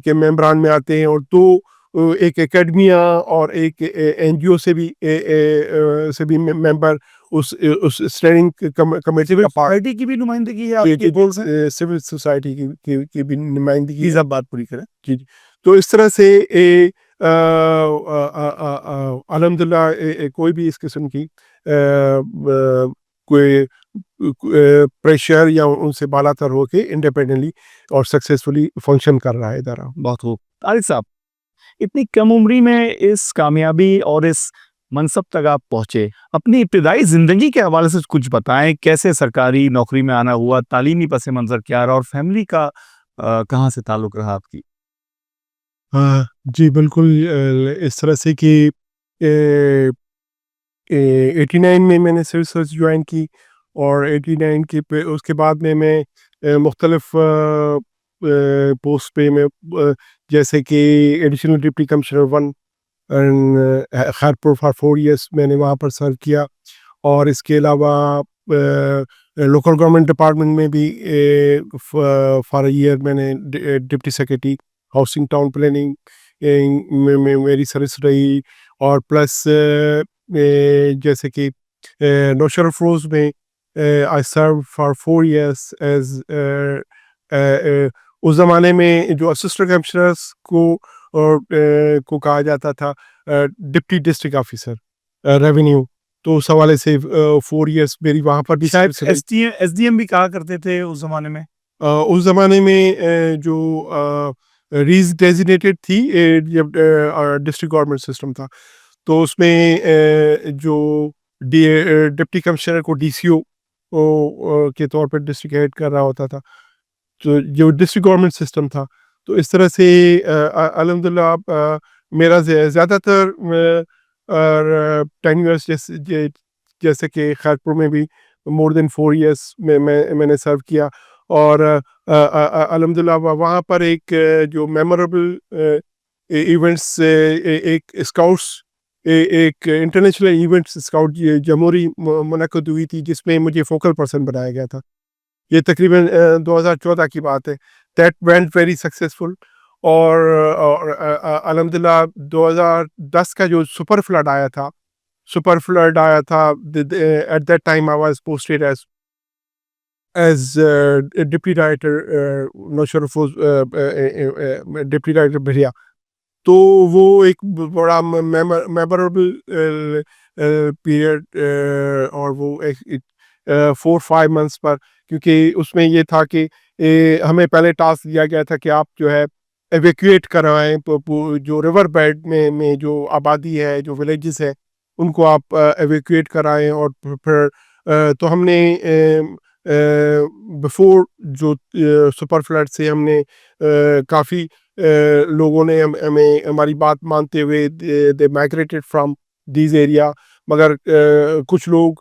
کے ممبران میں آتے ہیں. اور دو ایک اکیڈمیا اور ایک این جی او سے بھی ممبر اس اسٹیئرنگ کمیٹی میں پارٹی کی بھی نمائندگی ہے, سول سوسائٹی کی بھی نمائندگی. یہ سب بات پوری کریں. جی جی. تو اس طرح سے الحمدللہ کوئی بھی اس قسم کی کوئی پریشر یا ان سے بالا تر ہو کے انڈیپینڈنٹلی اور سکسیسفلی فنکشن کر رہا ہے ادارہ. بہت خوب. طارق صاحب, اتنی کم عمری میں اس کامیابی اور اس منصب تک آپ پہنچے, اپنی ابتدائی زندگی کے حوالے سے کچھ بتائیں. کیسے سرکاری نوکری میں آنا ہوا, تعلیمی پس منظر کیا رہا, اور فیملی کا کہاں سے تعلق رہا آپ کی؟ جی بالکل. اس طرح سے کہ 89 میں نے سول سروس جوائن کی, اور 89 کے اس کے بعد میں مختلف پوسٹ پہ میں جیسے کہ additional deputy commissioner 1 Khairpur for 4 years میں نے وہاں پر سرو کیا. اور اس کے علاوہ لوکل گورنمنٹ ڈپارٹمنٹ میں بھی فار اے ایئر میں نے deputy secretary housing town planning میں میری سروس رہی. اور پلس جیسے کہ نوشہر افروز میں آئی سرو فار 4 ایئرس ایز اس زمانے میں جو اسسٹنٹ کمشنرس کو کہا جاتا تھا ڈپٹی ڈسٹرکٹ آفیسر ریونیو. تو اس حوالے سے 4 ایئرس میری وہاں پر بھی شاید ایس ڈی ایم بھی کہا کرتے تھے اس زمانے میں. اس زمانے میں جو ریز ڈیزیگنیٹڈ تھی جب ڈسٹرکٹ گورنمنٹ سسٹم تھا, تو اس میں جو ڈپٹی کمشنر کو ڈی سی او کے طور پر ڈسٹرکٹ ہیڈ کر رہا ہوتا تھا, تو جو ڈسٹرکٹ گورنمنٹ سسٹم تھا. تو اس طرح سے الحمدللہ میرا زیادہ تر ٹینیورس جیسے کہ خیرپور میں بھی مور دین 4 ایئرس میں نے سرو کیا. اور الحمدللہ وہاں پر ایک جو میموریبل ایونٹس, ایک اسکاؤٹس ایک انٹرنیشنل ایونٹس اسکاؤٹ جمہوری منعقد ہوئی تھی, جس میں مجھے فوکل پرسن بنایا گیا تھا. یہ تقریباً 2014 کی بات ہے. That went very successful. اور الحمدللہ 2010 کا جو سپر فلڈ آیا تھا at that time I was posted as deputy director Naushahro Feroze, deputy director Bahria. تو وہ ایک بڑا میموریبل پیریڈ, اور وہ 4-5 منتھس پر, کیونکہ اس میں یہ تھا کہ ہمیں پہلے ٹاسک دیا گیا تھا کہ آپ جو ہے ایویکویٹ کروائیں جو ریور بیڈ میں جو آبادی ہے, جو ولیجز ہے, ان کو آپ ایویکویٹ کرائیں. اور پھر تو ہم نے بفور جو سپر فلڈ سے ہم نے کافی لوگوں نے ہمیں ہماری بات مانتے ہوئے دے مائگریٹڈ فرام دیز ایریا. مگر کچھ لوگ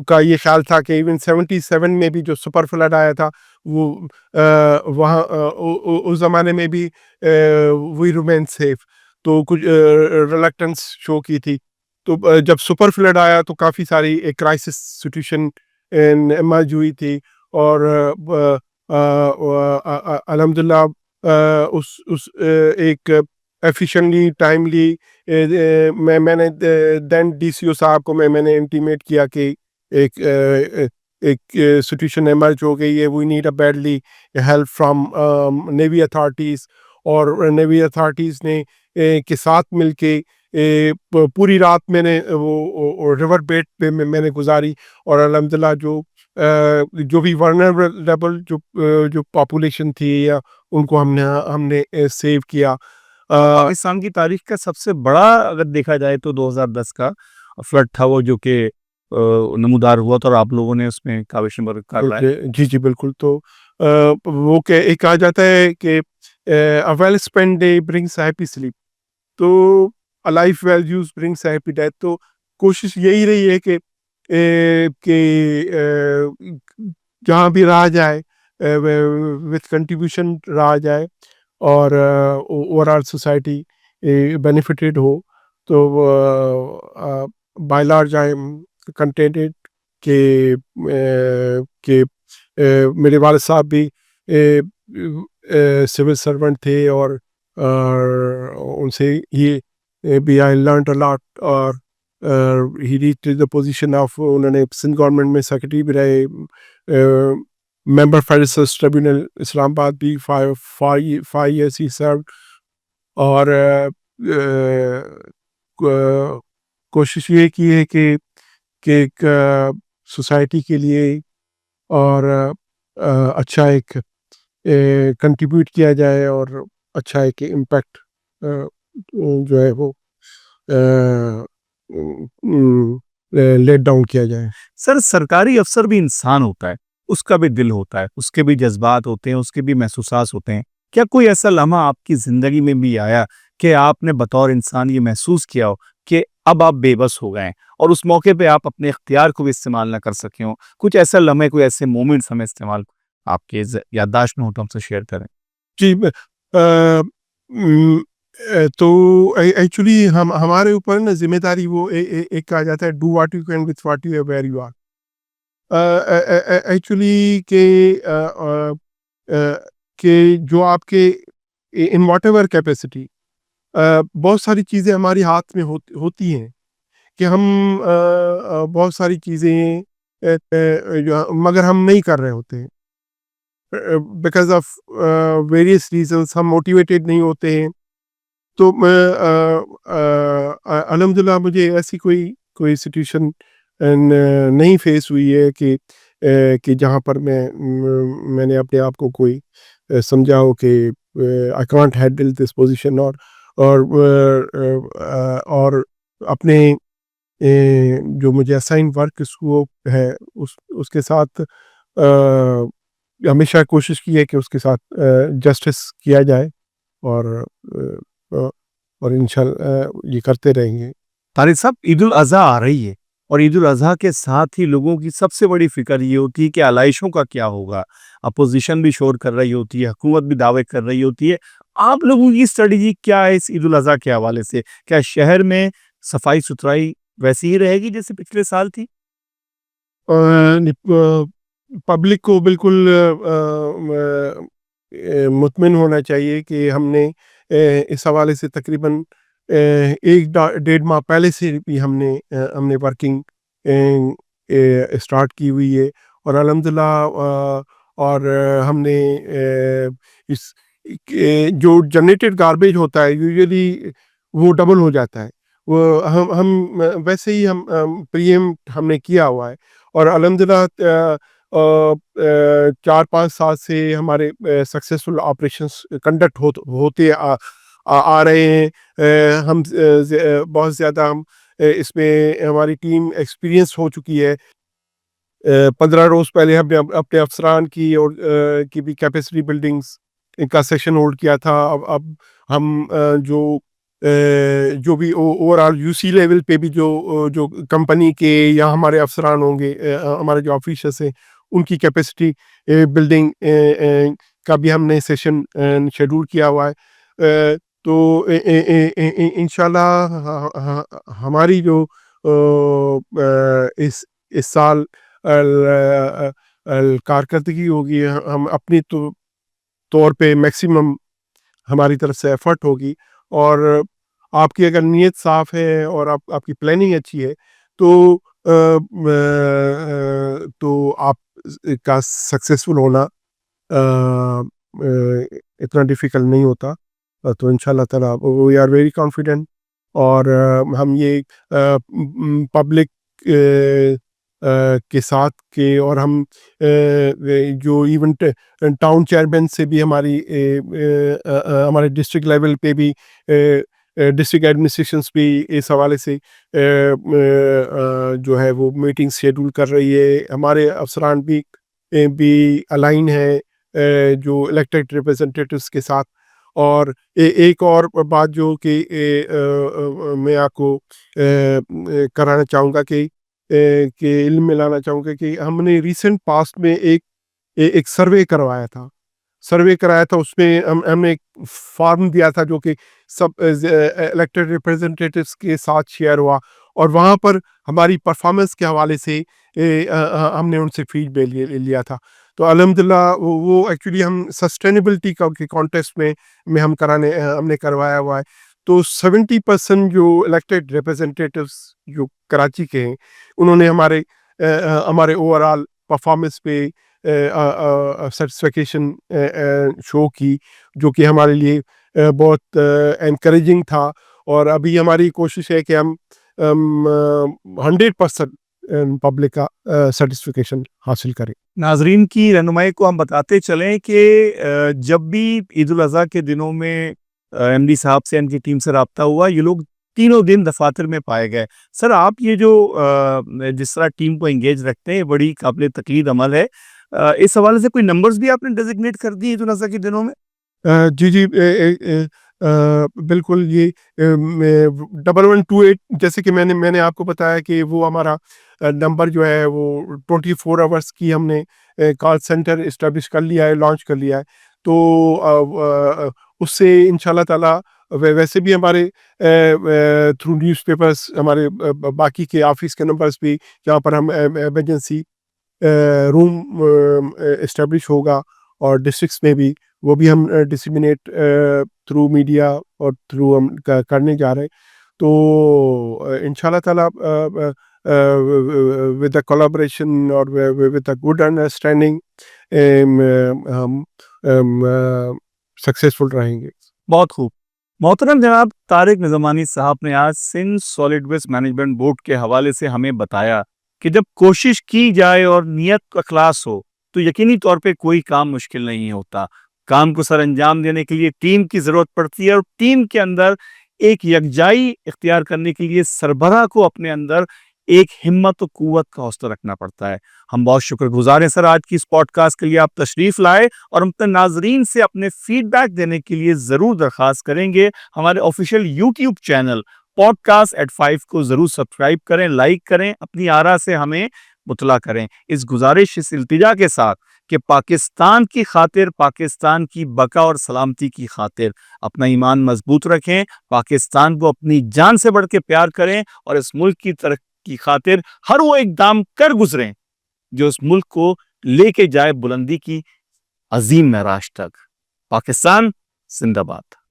کا یہ خیال تھا کہ ایون 77 میں بھی جو سپر فلڈ آیا تھا وہ وہاں اس زمانے میں بھی وی ریمین سیف, تو کچھ ریلیکٹنس شو کی تھی. تو جب سپر فلڈ آیا تو کافی ساری ایک کرائسس سچویشن ایمرج ہوئی تھی. اور الحمدللہ اس ایک ایفیشینٹلی ٹائملی میں نے دین ڈی سی او صاحب کو میں نے انٹیمیٹ کیا کہ ایک سچویشن ایمرج ہو گئی ہے, we need a badly help from navy authorities. اور نیوی اتھارٹیز نے کے ساتھ مل کے پوری رات میں نے وہ ریور بیڈ پہ میں نے گزاری. اور الحمدللہ جو بھی ورنریبل جو پاپولیشن تھی یا ان کو ہم نے سیو کیا. پاکستان کی تاریخ کا سب سے بڑا اگر دیکھا جائے تو 2010 کا فلڈ تھا وہ, جو کہ نمودار ہوا تھا, اور آپ لوگوں نے اس میں کاوش کر رہا ہے. جی جی بالکل. تو وہ کہا جاتا ہے کہ a well spent day brings a happy sleep. تو life values brings happy death. تو کوشش یہی رہی ہے کہ جہاں بھی رہا جائے وتھ کنٹریبیوشن رہا جائے اور اوور آل سوسائٹی بینیفٹیڈ ہو. تو by large I am contented کہ میرے والد صاحب بھی سول سرونٹ تھے اور ان سے یہ بھی آئی لرنڈ اے لاٹ. اور he reach the position of, انہوں نے سندھ گورنمنٹ میں سیکرٹری بھی رہے, ممبر فیڈرل سرچ ٹریبیونل اسلام آباد بھی 5 years ہی سرو. اور کوشش یہ کی ہے کہ ایک سوسائٹی کے لیے اور اچھا ایک کنٹریبیوٹ کیا جائے اور اچھا ایک امپیکٹ جو ہے وہ لیٹ ڈاؤن کیا جائے. سر سرکاری افسر بھی انسان ہوتا ہے, اس کا بھی دل ہوتا ہے, اس کے بھی جذبات ہوتے ہیں, اس کے بھی محسوسات ہوتے ہیں. کیا کوئی ایسا لمحہ آپ کی زندگی میں بھی آیا کہ آپ نے بطور انسان یہ محسوس کیا ہو کہ اب آپ بے بس ہو گئے ہیں اور اس موقع پہ آپ اپنے اختیار کو بھی استعمال نہ کر سکے ہوں؟ کچھ ایسا لمحے, کوئی ایسے مومنٹس ہمیں استعمال آپ کے یادداشت میں ہو تو ہم سے شیئر کریں. جی, تو ایکچولی ہمارے اوپر نا ذمہ داری وہ ایک کہا جاتا ہے do what you can with what you have where you are. Actually کہ جو آپ کے ان واٹ ایور کیپیسٹی بہت ساری چیزیں ہماری ہاتھ میں ہوتی ہیں کہ ہم بہت ساری چیزیں مگر ہم نہیں کر رہے ہوتے ہیں بیکاز آف ویریس ریزنس, ہم موٹیویٹیڈ نہیں ہوتے ہیں. تو الحمدللہ مجھے ایسی کوئی سچویشن نہیں فیس ہوئی ہے کہ جہاں پر میں نے اپنے آپ کو کوئی سمجھا ہو کہ I can't handle this position, اور اپنے جو مجھے اسائن ورک وہ ہے اس کے ساتھ ہمیشہ کوشش کی ہے کہ اس کے ساتھ جسٹس کیا جائے اور انشاءاللہ یہ کرتے رہیں گے. طارق صاحب, عید الاضحیٰ آ رہی ہے اور عید الاضحیٰ کے ساتھ ہی لوگوں کی سب سے بڑی فکر یہ ہوتی ہے کہ علائشوں کا کیا ہوگا. اپوزیشن بھی شور کر رہی ہوتی ہے, حکومت بھی دعوے کر رہی ہوتی ہے. آپ لوگوں کی اسٹریٹجی کیا ہے اس عید الاضحیٰ کے حوالے سے؟ کیا شہر میں صفائی ستھرائی ویسی ہی رہے گی جیسے پچھلے سال تھی؟ پبلک کو بالکل مطمئن ہونا چاہیے کہ ہم نے اس حوالے سے تقریباً 1.5 ماہ پہلے سے بھی ہم نے ورکنگ اسٹارٹ کی ہوئی ہے. اور الحمدللہ اور ہم نے اس جو جنریٹڈ گاربیج ہوتا ہے یوزلی وہ ڈبل ہو جاتا ہے, وہ ہم ویسے ہی ہم نے کیا ہوا ہے. اور الحمدللہ 4-5 سال سے ہمارے سکسیسفل آپریشنس کنڈکٹ ہوتے آ رہے ہیں. ہم بہت زیادہ اس میں ہماری ٹیم ایکسپیرینس ہو چکی ہے. 15 روز پہلے ہم نے اپنے افسران کی بھی کیپیسٹی بلڈنگز کا سیشن ہولڈ کیا تھا. اب ہم جو بھی overall U C level پہ بھی جو کمپنی کے یا ہمارے افسران ہوں گے, ہمارے جو آفیسرس ہیں, ان کی کیپیسٹی بلڈنگ کا بھی ہم نے سیشن شیڈول کیا ہوا ہے. تو انشاءاللہ ہماری جو اس سال کارکردگی ہوگی, ہم اپنی طور پہ میکسیمم ہماری طرف سے ایفرٹ ہوگی. اور آپ کی اگر نیت صاف ہے اور آپ کی پلاننگ اچھی ہے تو آپ کا سکسیسفل ہونا اتنا ڈیفیکلٹ نہیں ہوتا. تو انشاءاللہ تعالیٰ وی آر ویری کانفیڈنٹ. اور ہم یہ پبلک کے ساتھ کے اور ہم جو ایون ٹاؤن چیئرمین سے بھی ہمارے ڈسٹرکٹ لیول پہ بھی ڈسٹرکٹ ایڈمنسٹریشنس بھی اس حوالے سے جو ہے وہ میٹنگ شیڈول کر رہی ہے. ہمارے افسران بھی الائن ہے جو الیکٹڈ ریپرزنٹیٹیوز کے ساتھ. اور ایک اور بات جو کہ میں آپ کو کرانا چاہوں گا کہ علم میں لانا چاہوں گا کہ ہم نے ریسنٹ پاسٹ میں ایک سروے کروایا تھا. اس میں ہم نے ایک فارم دیا تھا جو کہ سب الیکٹڈ ریپرزنٹیٹیوس کے ساتھ شیئر ہوا, اور وہاں پر ہماری پرفارمنس کے حوالے سے ہم نے ان سے فیڈ بیک لیا تھا. تو الحمدللہ وہ ایکچولی ہم سسٹینیبلٹی کا کانٹیسٹ میں ہم نے کروایا ہوا ہے. تو 70% جو الیکٹڈ ریپرزنٹیٹیوس جو کراچی کے ہیں, انہوں نے ہمارے اوور آل پرفارمنس پہ سیٹسفیکیشن شو کی, جو کہ ہمارے لیے بہت انکریجنگ تھا. اور ابھی ہماری کوشش ہے کہ ہم 100% پبلک کا سیٹسفیکیشن حاصل کریں. ناظرین کی رہنمائی کو ہم بتاتے چلیں کہ جب بھی عید الاضحیٰ کے دنوں میں ایم ڈی صاحب سے ان کی ٹیم سے رابطہ ہوا, یہ لوگ تینوں دن دفاتر میں پائے گئے. سر آپ یہ جو جس طرح ٹیم کو انگیج رکھتے ہیں, یہ بڑی قابل تقلید عمل ہے. اس حوالے سے کوئی نمبرز بھی آپ نے ڈیزگنیٹ کر دی عید الاضحیٰ کے دنوں میں؟ جی بالکل. یہ 1128 جیسے کہ میں نے آپ کو بتایا کہ وہ ہمارا نمبر جو ہے وہ 24 آورس کی ہم نے کال سینٹر اسٹیبلش کر لیا ہے, لانچ کر لیا ہے. تو اس سے انشاءاللہ تعالیٰ ویسے بھی ہمارے تھرو نیوز پیپرز ہمارے باقی کے آفس کے نمبرز بھی, جہاں پر ہم ایمرجنسی روم اسٹیبلش ہوگا, اور ڈسٹرکس میں بھی وہ بھی ہم ڈسیمینیٹ تھرو میڈیا اور تھرو ہم کرنے جا رہے ہیں. تو انشاءاللہ تعالیٰ with the collaboration اور with a good understanding ہم سکسیسفل رہیں گے. بہت خوب. محترم جناب طارق نظمانی صاحب نے آج Sindh solid waste management board کے حوالے سے ہمیں بتایا کہ جب کوشش کی جائے اور نیت اخلاص ہو تو یقینی طور پہ کوئی کام مشکل نہیں ہوتا. کام کو سر انجام دینے کے لیے ٹیم کی ضرورت پڑتی ہے, اور ٹیم کے اندر ایک یکجائی اختیار کرنے کے لیے سربراہ کو اپنے اندر ایک ہمت و قوت کا حوصلہ رکھنا پڑتا ہے. ہم بہت شکر گزار ہیں سر, آج کی اس پوڈ کاسٹ کے لیے آپ تشریف لائے, اور ہم اپنے ناظرین سے اپنے فیڈ بیک دینے کے لیے ضرور درخواست کریں گے. ہمارے official YouTube channel podcast at 5 کو ضرور سبسکرائب کریں, لائک کریں, اپنی آراء سے ہمیں مطلع کریں. اس گزارش, اس التجا کے ساتھ کہ پاکستان کی خاطر, پاکستان کی بقا اور سلامتی کی خاطر اپنا ایمان مضبوط رکھیں, پاکستان کو اپنی جان سے بڑھ کے پیار کریں, اور اس ملک کی ترقی کی خاطر ہر وہ اقدام کر گزریں جو اس ملک کو لے کے جائے بلندی کی عظیم معراج تک. پاکستان زندہ باد.